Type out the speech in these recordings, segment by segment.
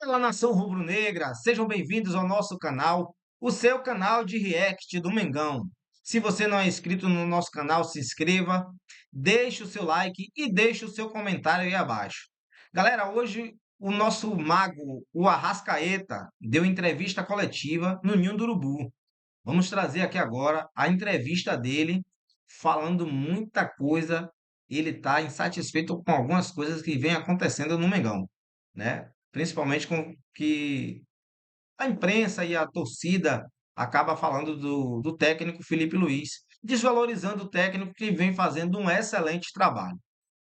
Fala nação rubro-negra, sejam bem-vindos ao nosso canal, o seu canal de react do Mengão. Se você não é inscrito no nosso canal, se inscreva, deixe o seu like e deixe o seu comentário aí abaixo. Galera, hoje o nosso mago, o Arrascaeta, deu entrevista coletiva no Ninho do Urubu. Vamos trazer aqui agora a entrevista dele, falando muita coisa. Ele está insatisfeito com algumas coisas que vem acontecendo no Mengão, né? Principalmente com que a imprensa e a torcida acaba falando do técnico Felipe Luiz, desvalorizando o técnico que vem fazendo um excelente trabalho.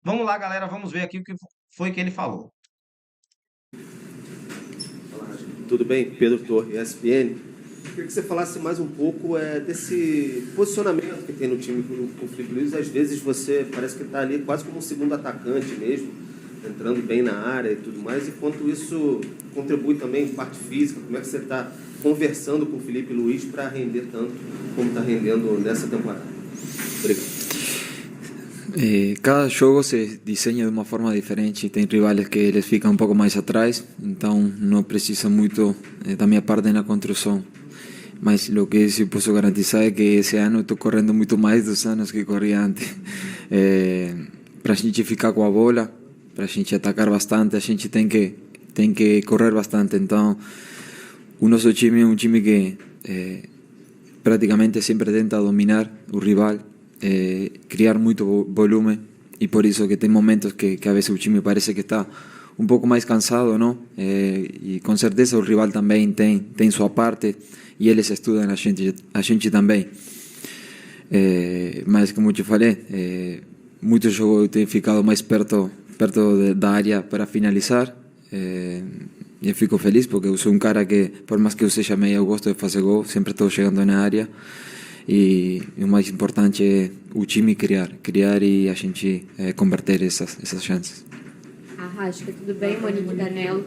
Vamos lá, galera, vamos ver aqui o que foi que ele falou. Tudo bem? Pedro Torre, ESPN. Queria que você falasse mais um pouco desse posicionamento que tem no time com o Felipe Luiz. Às vezes você parece que está ali quase como um segundo atacante mesmo, entrando bem na área e tudo mais. E quanto isso contribui também em parte física, como é que você está conversando com o Felipe Luiz para render tanto como está rendendo nessa temporada? Obrigado. Cada jogo se desenha de uma forma diferente. Tem rivais que eles ficam um pouco mais atrás, então não precisa muito da minha parte na construção. Mas o que eu posso garantizar é que esse ano estou correndo muito mais dos anos que corria antes. Para a gente ficar com a bola, para a gente atacar bastante, a gente tem que correr bastante. Então, o nosso time é um time que praticamente sempre tenta dominar o rival, criar muito volume, e por isso que tem momentos que a vezes o time parece que está um pouco mais cansado, não? E com certeza o rival também tem sua parte e eles estudam a gente também. Mas como eu te falei, muitos jogos eu tenho ficado mais perto da área para finalizar. Eu fico feliz porque eu sou um cara que, por mais que eu seja meio, eu gosto de fazer gol, sempre estou chegando na área. E o mais importante é o time criar e a gente converter essas chances. Arrasca, tudo bem? Monique Danello.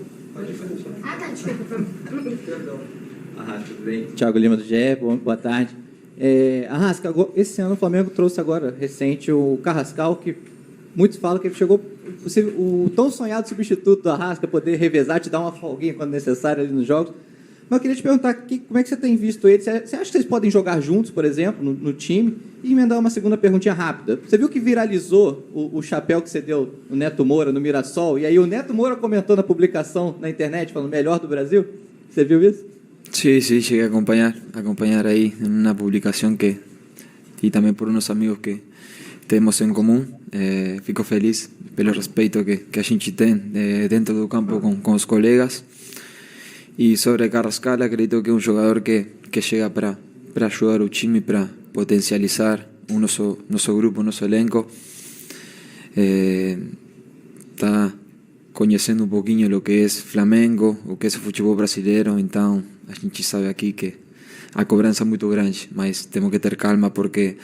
Desculpa. Arrasca, tudo bem? Thiago Lima do GE, boa tarde. Arrasca, esse ano o Flamengo trouxe agora, recente, o Carrascal, que muitos falam que ele chegou o tão sonhado substituto do Arrasca, poder revezar, te dar uma folguinha quando necessário ali nos jogos. Mas eu queria te perguntar, como é que você tem visto ele? Você acha que vocês podem jogar juntos, por exemplo, no time? E emendar uma segunda perguntinha rápida. Você viu que viralizou o chapéu que você deu no Neto Moura, no Mirassol? E aí o Neto Moura comentou na publicação na internet, falando melhor do Brasil? Você viu isso? Sí, cheguei a acompanhar aí uma publicação e também por uns amigos que temos em comum. Fico feliz pelo respeito que a gente tem dentro do campo com os colegas. E sobre Carrascal, acredito que é um jogador que chega para ajudar o time, para potencializar o nosso grupo, o nosso elenco. Está conhecendo um pouquinho o que é Flamengo, o que é o futebol brasileiro, então a gente sabe aqui que a cobrança é muito grande, mas temos que ter calma porque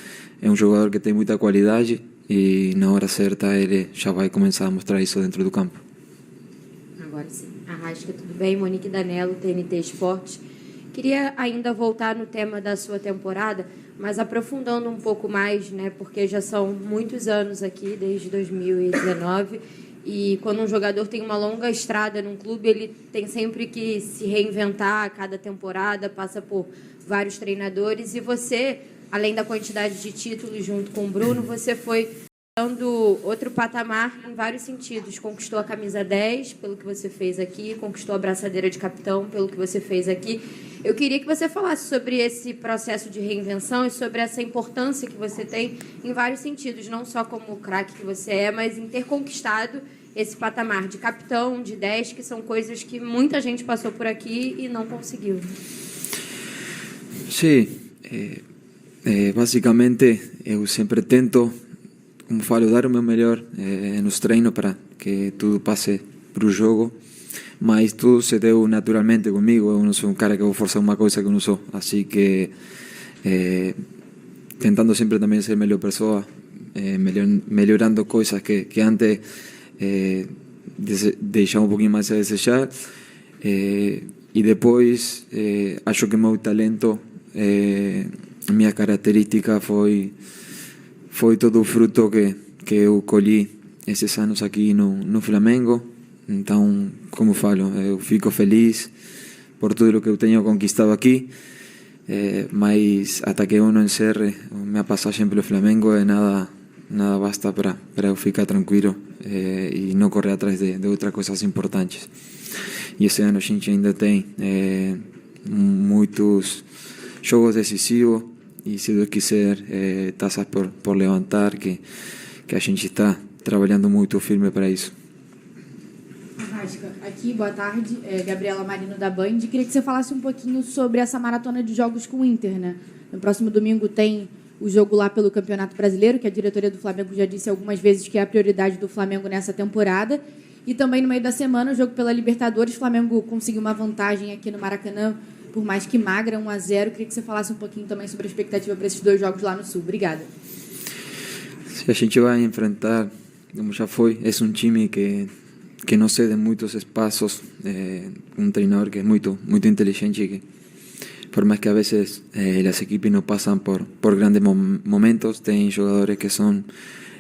é um jogador que tem muita qualidade e na hora certa ele já vai começar a mostrar isso dentro do campo. Agora sim. Arrasca, tudo bem? Monique Danello, TNT Esportes. Queria ainda voltar no tema da sua temporada, mas aprofundando um pouco mais, né? Porque já são muitos anos aqui, desde 2019, e quando um jogador tem uma longa estrada num clube, ele tem sempre que se reinventar a cada temporada, passa por vários treinadores, e você, além da quantidade de títulos junto com o Bruno, você foi dando outro patamar em vários sentidos. Conquistou a camisa 10 pelo que você fez aqui, conquistou a braçadeira de capitão pelo que você fez aqui. Eu queria que você falasse sobre esse processo de reinvenção e sobre essa importância que você tem em vários sentidos, não só como craque que você é, mas em ter conquistado esse patamar de capitão, de 10, que são coisas que muita gente passou por aqui e não conseguiu. Sim, basicamente eu sempre tento, como falo, dar o meu melhor nos treinos para que tudo passe para o jogo, mas tudo se deu naturalmente comigo. Eu não sou um cara que vou forçar uma coisa que eu não sou, assim que tentando sempre também ser melhor pessoa, melhorando coisas que antes deixava um pouquinho mais a desejar, e depois acho que meu talento, minha característica foi todo o fruto que eu colhi esses anos aqui no Flamengo, Então, como falo, eu fico feliz por tudo o que eu tenho conquistado aqui, mas até que eu não encerre minha passagem pelo Flamengo, nada basta para eu ficar tranquilo e não correr atrás de outras coisas importantes. E esse ano a gente ainda tem muitos jogos decisivos e, se Deus quiser, taças por levantar, que a gente está trabalhando muito firme para isso. Arrasca, aqui, boa tarde, Gabriela Marino da Band. Queria que você falasse um pouquinho sobre essa maratona de jogos com o Inter, né? No próximo domingo tem o jogo lá pelo Campeonato Brasileiro, que a diretoria do Flamengo já disse algumas vezes que é a prioridade do Flamengo nessa temporada. E também no meio da semana o jogo pela Libertadores. O Flamengo conseguiu uma vantagem aqui no Maracanã, por mais que magra, 1-0. Queria que você falasse um pouquinho também sobre a expectativa para esses dois jogos lá no Sul. Obrigada. Se a gente vai enfrentar, como já foi, é um time que não cede muitos espaços, um treinador que é muito inteligente, que por mais que a vezes as equipes não passam por grandes momentos, tem jogadores que são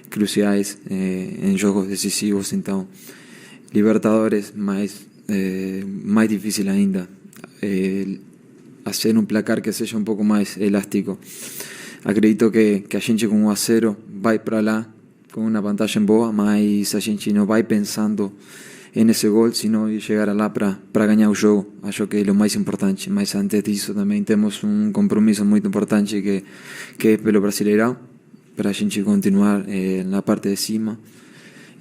cruciais em jogos decisivos. Então, Libertadores mais difícil ainda, fazer um placar que seja um pouco mais elástico. Acredito que a gente com 1-0 vai para lá com uma vantagem boa, mas a gente não vai pensando nesse gol, sino chegar lá para ganhar o jogo. Acho que é o mais importante. Mas antes disso também temos um compromisso muito importante que é pelo Brasileirão, para a gente continuar na parte de cima.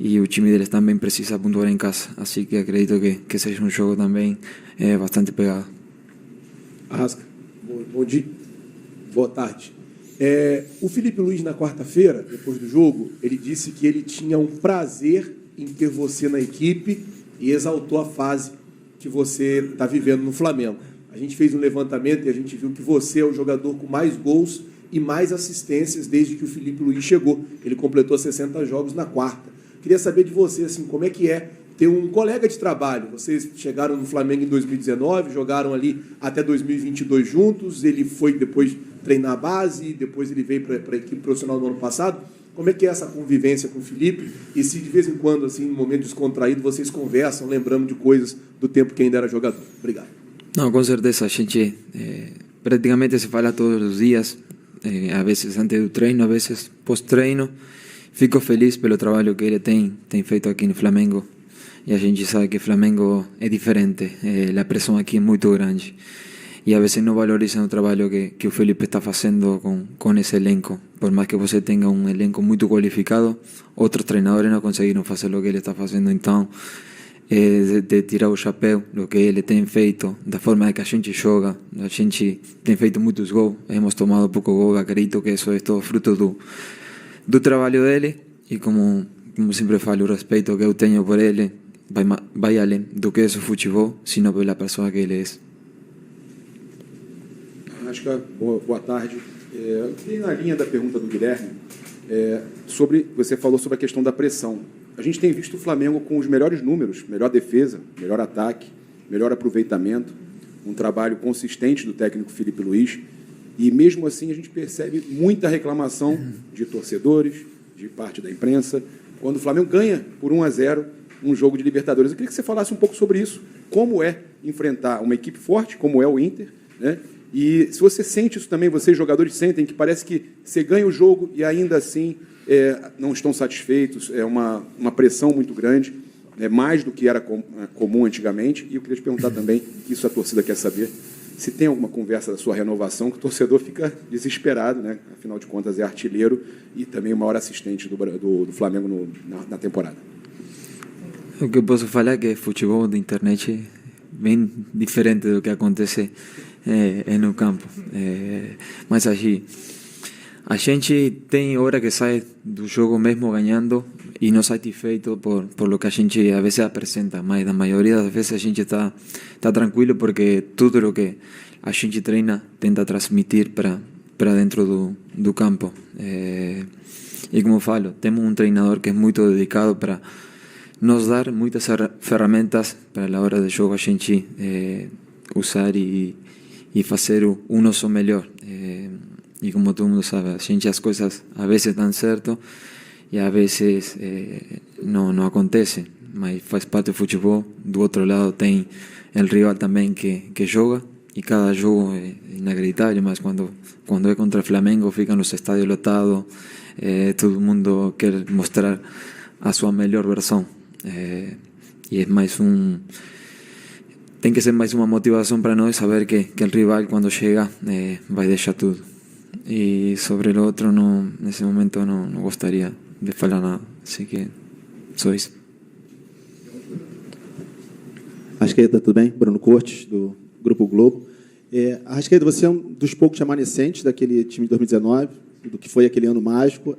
E o time deles também precisa pontuar em casa. Assim que acredito que seja um jogo também bastante pegado. Arrasca, bom dia, boa tarde. O Felipe Luiz, na quarta-feira, depois do jogo, ele disse que ele tinha um prazer em ter você na equipe e exaltou a fase que você está vivendo no Flamengo. A gente fez um levantamento e a gente viu que você é o jogador com mais gols e mais assistências desde que o Felipe Luiz chegou. Ele completou 60 jogos na quarta. Queria saber de você, assim, como é que é ter um colega de trabalho. Vocês chegaram no Flamengo em 2019, jogaram ali até 2022 juntos, ele foi depois treinar a base, depois ele veio para a equipe profissional no ano passado. Como é que é essa convivência com o Felipe? E se de vez em quando, assim, no momento descontraído, vocês conversam, lembrando de coisas do tempo que ainda era jogador? Obrigado. Não, com certeza. A gente praticamente se fala todos os dias, a vezes antes do treino, a vezes pós-treino. Fico feliz pelo trabalho que ele tem feito aqui no Flamengo. E a gente sabe que o Flamengo é diferente, a pressão aqui é muito grande. E a vezes não valorizam o trabalho que o Felipe está fazendo com esse elenco. Por mais que você tenha um elenco muito qualificado, outros treinadores não conseguiram fazer o que ele está fazendo. Então, de tirar o chapéu, o que ele tem feito, da forma que a gente joga. A gente tem feito muitos gols, hemos tomado pouco gol. Acredito que isso é todo fruto do trabalho dele. E como sempre falo, o respeito que eu tenho por ele vai além do que é o futebol, sino pela pessoa que ele é. Arrasca, boa tarde. Na linha da pergunta do Guilherme, você falou sobre a questão da pressão. A gente tem visto o Flamengo com os melhores números, melhor defesa, melhor ataque, melhor aproveitamento, um trabalho consistente do técnico Felipe Luiz, e mesmo assim a gente percebe muita reclamação de torcedores, de parte da imprensa, quando o Flamengo ganha por 1-0 um jogo de Libertadores. Eu queria que você falasse um pouco sobre isso, como é enfrentar uma equipe forte, como é o Inter, né? E se você sente isso também, vocês jogadores sentem que parece que você ganha o jogo e ainda assim não estão satisfeitos, é uma pressão muito grande, mais do que era comum antigamente. E eu queria te perguntar também, isso a torcida quer saber, se tem alguma conversa da sua renovação, que o torcedor fica desesperado, né? Afinal de contas é artilheiro e também o maior assistente do Flamengo na temporada. O que eu posso falar é que futebol da internet é bem diferente do que acontece no campo. Mas a gente tem hora que sai do jogo mesmo ganhando e não satisfeito por lo que a gente a vezes apresenta, mas na maioria das vezes a gente está tranquilo porque tudo o que a gente treina tenta transmitir para dentro do campo. E como falo, temos um treinador que é muito dedicado para nos dar muitas ferramentas para a hora de jogo a gente usar e fazer o nosso melhor. E como todo mundo sabe, a gente as coisas a vezes dão certo e a vezes não acontecem. mas faz parte do futebol. Do outro lado tem o rival também que joga, e cada jogo é inacreditável, mas quando é contra o Flamengo fica nos estádios lotados, todo mundo quer mostrar a sua melhor versão, e é mais tem que ser mais uma motivação para nós saber que o rival quando chega vai deixar tudo. E sobre o outro, nesse momento não gostaria de falar nada, assim que só isso. Arrascaeta, tudo bem? Bruno Cortes, do Grupo Globo. Arrascaeta, você é um dos poucos remanescentes daquele time de 2019, do que foi aquele ano mágico.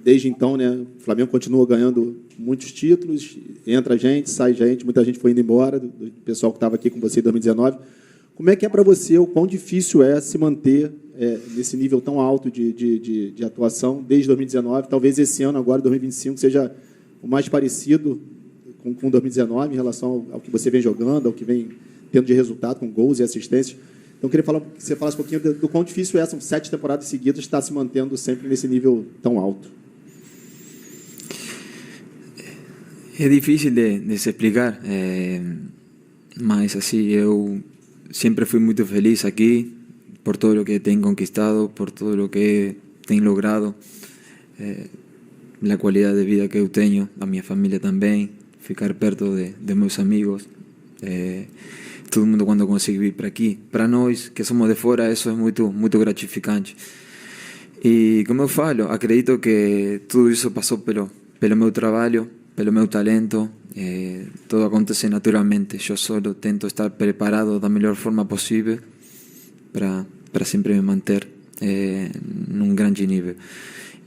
Desde então, né, o Flamengo continua ganhando muitos títulos, entra gente, sai gente, muita gente foi indo embora, do pessoal que estava aqui com você em 2019. Como é que é para você, o quão difícil é se manter nesse nível tão alto de atuação desde 2019? Talvez esse ano, agora, 2025, seja o mais parecido com 2019 em relação ao que você vem jogando, ao que vem tendo de resultado com gols e assistências. Então, eu queria que você falasse um pouquinho do quão difícil é, são 7 temporadas seguidas, estar se mantendo sempre nesse nível tão alto. É difícil de se explicar, mas assim, eu sempre fui muito feliz aqui por todo o que tenho conquistado, por todo o que tenho logrado, a qualidade de vida que eu tenho, a minha família também, ficar perto de meus amigos, todo mundo quando consegue vir para aqui. Para nós que somos de fora, isso é muito gratificante. E como eu falo, acredito que tudo isso passou pelo meu trabalho, pelo meu talento, todo acontece naturalmente. Eu só tento estar preparado da melhor forma possível para sempre me manter num grande nível.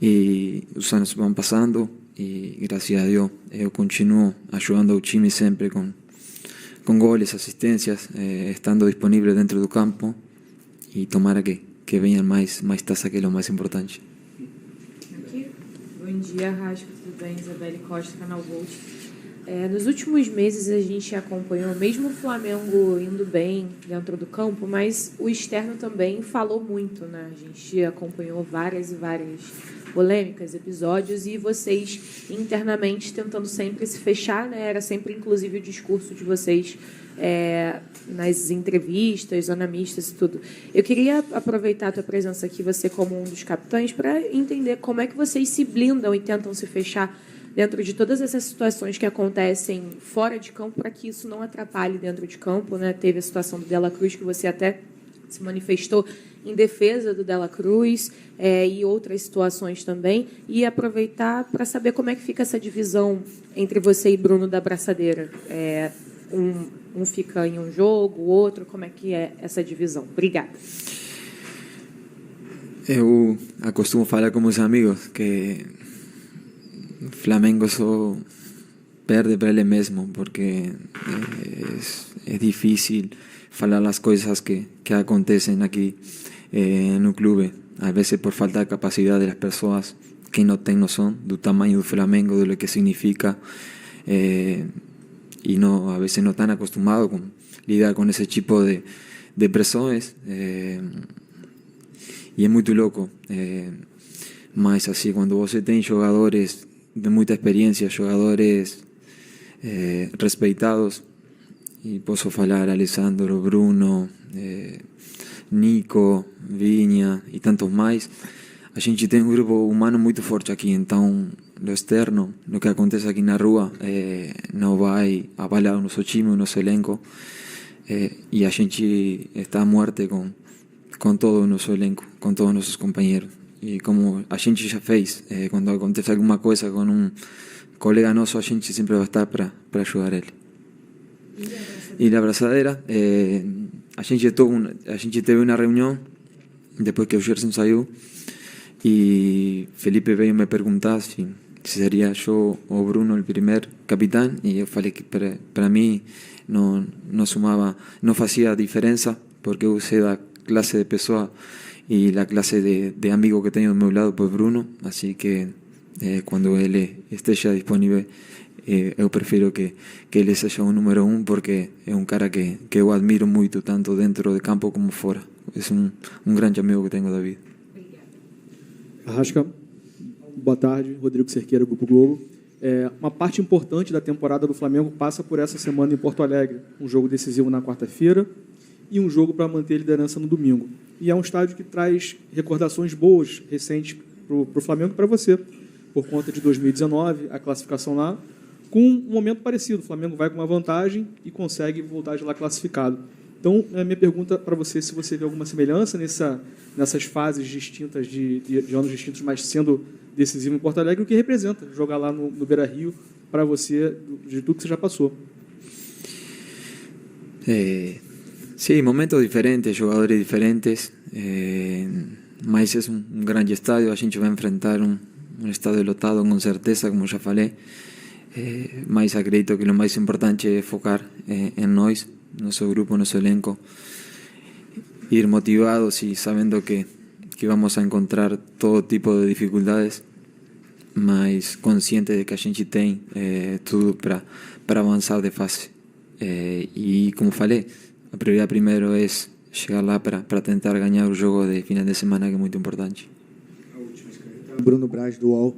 E os anos vão passando e, graças a Deus, eu continuo ajudando o time sempre com goles, assistências, estando disponível dentro do campo, e tomara que venham mais taças, que é o mais importante. Bom dia, Rasco, tudo bem? Isabelle Costa, Canal Volt. Nos últimos meses a gente acompanhou, mesmo o Flamengo indo bem dentro do campo, mas o externo também falou muito, né? A gente acompanhou várias e várias polêmicas, episódios, e vocês internamente tentando sempre se fechar, né? Era sempre, inclusive, o discurso de vocês nas entrevistas, analistas e tudo. Eu queria aproveitar a tua presença aqui, você como um dos capitães, para entender como é que vocês se blindam e tentam se fechar dentro de todas essas situações que acontecem fora de campo, para que isso não atrapalhe dentro de campo, né? Teve a situação do Dela Cruz, que você até se manifestou em defesa do Dela Cruz, e outras situações também, e aproveitar para saber como é que fica essa divisão entre você e Bruno da Braçadeira. Um fica em um jogo, o outro, como é que é essa divisão? Obrigada. Eu acostumo falar com meus amigos que o Flamengo só perde para ele mesmo, porque é difícil falar as coisas que acontecem aqui no clube, às vezes por falta de capacidade das pessoas que não têm noção do tamanho do Flamengo, do que significa, e não, a vezes não estão acostumados com lidar com esse tipo de pressões, e é muito louco, mas assim, quando você tem jogadores de muita experiência, jogadores respeitados, e posso falar Alessandro, Bruno, Nico, Vinha e tantos mais, a gente tem um grupo humano muito forte aqui, então o externo, o que acontece aqui na rua, não vai abalar o nosso time, o nosso elenco, e a gente está a muerte com todo o nosso elenco, com todos os nossos companheiros. E como a gente já fez, quando acontece alguma coisa com um colega nosso, a gente sempre vai estar para ajudar ele. E na abraçadeira, a gente teve uma reunião depois que o Gerson saiu, e Felipe veio me perguntar se seria eu ou Bruno o primeiro capitão, e eu falei que para mim não sumava, não fazia diferença, porque eu sei da classe de pessoa e a classe de amigo que tenho do meu lado, por Bruno, assim que quando ele esteja disponível, eu prefiro que ele seja o número 1, porque é um cara que eu admiro muito, tanto dentro de campo como fora. É um grande amigo que tenho da vida. Arrasca, boa tarde. Rodrigo Cerqueira, Grupo Globo. Uma parte importante da temporada do Flamengo passa por essa semana em Porto Alegre, um jogo decisivo na quarta-feira e um jogo para manter a liderança no domingo. E é um estádio que traz recordações boas, recentes, para o Flamengo e para você, por conta de 2019, a classificação lá, com um momento parecido. O Flamengo vai com uma vantagem e consegue voltar de lá classificado. Então, a minha pergunta para você, se você vê alguma semelhança nessas fases distintas, de anos distintos, mas sendo decisivo em Porto Alegre, o que representa jogar lá no Beira-Rio para você, de tudo que você já passou. Sí, momentos diferentes, jogadores diferentes, mas é um grande estádio, a gente vai enfrentar um estádio lotado com certeza, como já falei, mas acredito que o mais importante é focar em nós, nosso grupo, nosso elenco, ir motivados y sabiendo que vamos a encontrar todo tipo de dificuldades, mas consciente de que a gente tem tudo para avançar de fase. E como falei, a prioridade primeiro é chegar lá para tentar ganhar o jogo de final de semana, que é muito importante. Bruno Braz, do UOL.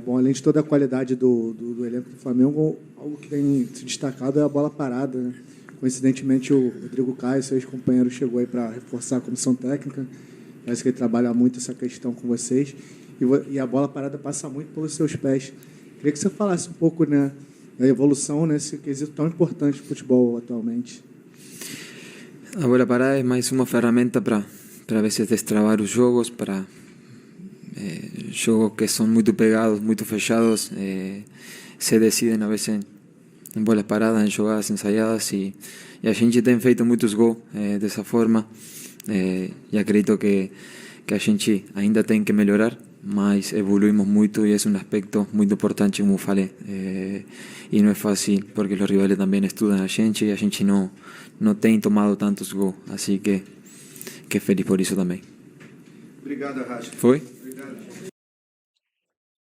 Bom, além de toda a qualidade do elenco do Flamengo, algo que tem se destacado é a bola parada, né? Coincidentemente, o Rodrigo Caio, seu ex-companheiro, chegou aí para reforçar a comissão técnica. Parece que ele trabalha muito essa questão com vocês. E a bola parada passa muito pelos seus pés. Queria que você falasse um pouco, né, da evolução nesse quesito tão importante do futebol atualmente. A bola parada é mais uma ferramenta para vezes destravar os jogos, para jogos que são muito pegados, muito fechados, se decidem a vezes em bolas paradas, em jogadas ensaiadas, e a gente tem feito muitos gols dessa forma, e acredito que a gente ainda tem que melhorar, mas evoluímos muito e é um aspecto muito importante, como falei, e não é fácil porque os rivais também estudam a gente e a gente não tem tomado tantos gols, assim que feliz por isso também. Obrigado, Arrasca. Foi?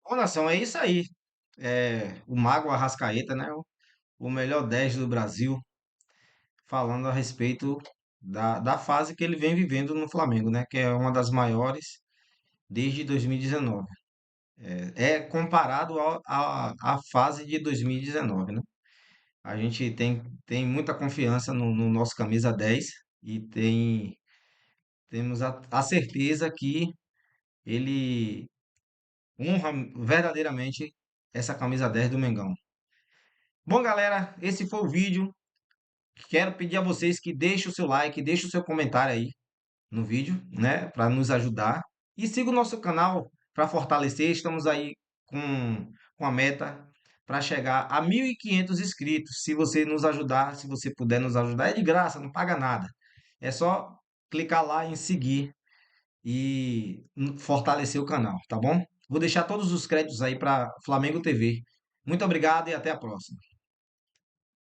Bom, nação, é isso aí. O Mago Arrascaeta, né? O melhor 10 do Brasil, falando a respeito da fase que ele vem vivendo no Flamengo, né? Que é uma das maiores desde 2019. É comparado à fase de 2019, né? A gente tem muita confiança no nosso camisa 10 e temos a certeza que ele honra verdadeiramente essa camisa 10 do Mengão. Bom, galera, esse foi o vídeo. Quero pedir a vocês que deixem o seu like, deixem o seu comentário aí no vídeo, né, para nos ajudar. E siga o nosso canal para fortalecer. Estamos aí com a meta para chegar a 1.500 inscritos. Se você nos ajudar, se você puder nos ajudar, é de graça, não paga nada. É só clicar lá em seguir e fortalecer o canal, tá bom? Vou deixar todos os créditos aí para Flamengo TV. Muito obrigado e até a próxima.